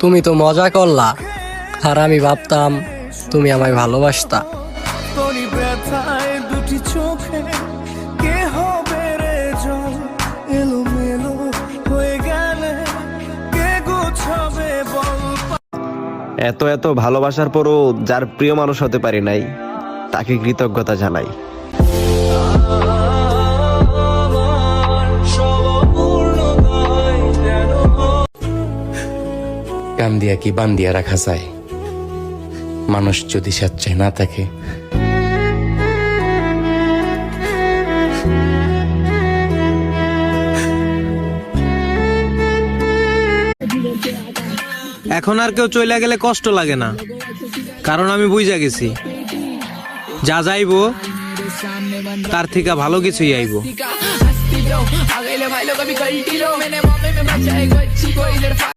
তুমি তো মজা করলা, আর আমি ভাবতাম তুমি আমায় ভালোবাসতা। তোরই ব্যথায় দুটি চোখে কে হবে রে জল, এলোমেলো হয়ে গেলে কে গোছাবে বল। এত এত ভালোবাসার পরও যার প্রিয় মানুষ হতে পারি নাই, তাকে কৃতজ্ঞতা জানাই। কান দিয়া কি বান দিয়া রাখা যায়? মানুষ যদি স্বেচ্ছায় না থাকে, এখন আর কেউ চলে গেলে কষ্ট লাগে না, কারণ আমি বুঝা গেছি যা যাইবো তার থেকে ভালো কিছুই আইবো।